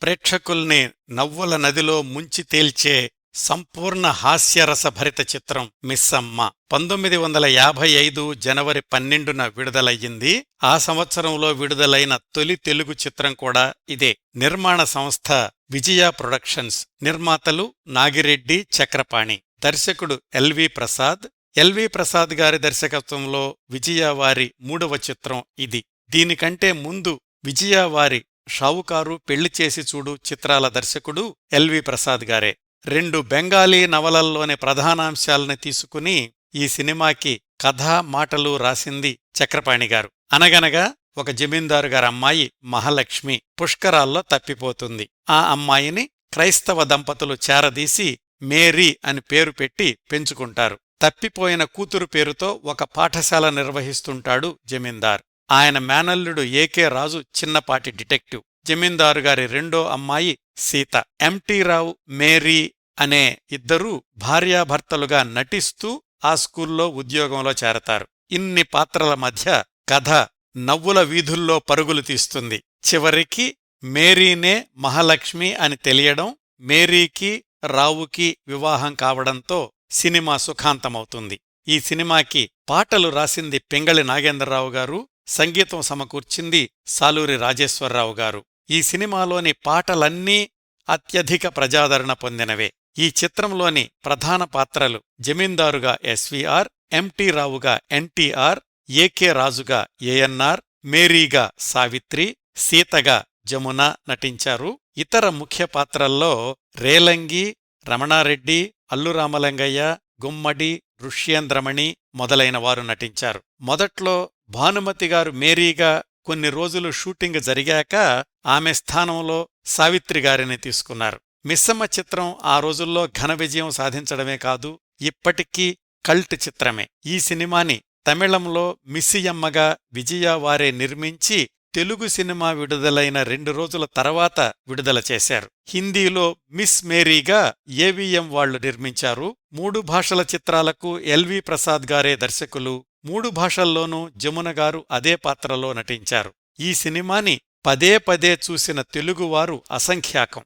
ప్రేక్షకుల్ని నవ్వుల నదిలో ముంచి తేల్చే సంపూర్ణ హాస్యరసభరిత చిత్రం మిస్సమ్మ 1955 జనవరి 12న విడుదలయ్యింది. ఆ సంవత్సరంలో విడుదలైన తొలి తెలుగు చిత్రం కూడా ఇదే. నిర్మాణ సంస్థ విజయ ప్రొడక్షన్స్. నిర్మాతలు నాగిరెడ్డి, చక్రపాణి. దర్శకుడు ఎల్వి ప్రసాద్. ఎల్వి ప్రసాద్ గారి దర్శకత్వంలో విజయ వారి 3వ చిత్రం ఇది. దీనికంటే ముందు విజయ వారి షావుకారు, పెళ్లిచేసి చూడు చిత్రాల దర్శకుడు ఎల్వి ప్రసాద్ గారే. 2 బెంగాలీ నవలల్లోని ప్రధానాంశాల్ని తీసుకుని ఈ సినిమాకి కథా మాటలు రాసింది చక్రపాణిగారు. అనగనగా ఒక జమీందారు గారమ్మాయి మహాలక్ష్మి పుష్కరాల్లో తప్పిపోతుంది. ఆ అమ్మాయిని క్రైస్తవ దంపతులు చేరదీసి మేరీ అని పేరు పెట్టి పెంచుకుంటారు. తప్పిపోయిన కూతురు పేరుతో ఒక పాఠశాల నిర్వహిస్తుంటాడు జమీందార్. ఆయన మేనల్లుడు ఏకే రాజు చిన్నపాటి డిటెక్టివ్. జమీందారుగారి రెండో అమ్మాయి సీత. ఎంటీ రావు, మేరీ అనే ఇద్దరూ భార్యాభర్తలుగా నటిస్తూ ఆ స్కూల్లో ఉద్యోగంలో చేరతారు. ఇన్ని పాత్రల మధ్య కథ నవ్వుల వీధుల్లో పరుగులు తీస్తుంది. చివరికి మేరీనే మహాలక్ష్మి అని తెలియడం, మేరీకి రావుకి వివాహం కావడంతో సినిమా సుఖాంతమవుతుంది. ఈ సినిమాకి పాటలు రాసింది పింగళి నాగేంద్రరావు గారు, సంగీతం సమకూర్చింది సాలూరి రాజేశ్వరరావు గారు. ఈ సినిమాలోని పాటలన్నీ అత్యధిక ప్రజాదరణ పొందినవే. ఈ చిత్రంలోని ప్రధాన పాత్రలు జమీందారుగా ఎస్వీఆర్, ఎంటీ రావుగా ఎన్టీఆర్, ఏకే రాజుగా ఏఎన్ఆర్, మేరీగా సావిత్రి, సీతగా జమున నటించారు. ఇతర ముఖ్య పాత్రల్లో రేలంగి, రమణారెడ్డి, అల్లురామలింగయ్య, గుమ్మడి, ఋష్యేంద్రమణి మొదలైన వారు నటించారు. మొదట్లో భానుమతిగారు మేరీగా కొన్ని రోజులు షూటింగ్ జరిగాక ఆమె స్థానంలో సావిత్రిగారిని తీసుకున్నారు. మిస్సమ్మ చిత్రం ఆ రోజుల్లో ఘన విజయం సాధించడమే కాదు, ఇప్పటికీ కల్ట్ చిత్రమే. ఈ సినిమాని తమిళంలో మిస్సియమ్మగా విజయవారే నిర్మించి తెలుగు సినిమా విడుదలైన 2 రోజుల తర్వాత విడుదల చేశారు. హిందీలో మిస్ మేరీగా ఏవిఎం వాళ్లు నిర్మించారు. 3 భాషల చిత్రాలకు ఎల్వి ప్రసాద్ గారే దర్శకులు. 3 భాషల్లోనూ జమునగారు అదే పాత్రలో నటించారు. ఈ సినిమాని పదే పదే చూసిన తెలుగువారు అసంఖ్యాకం.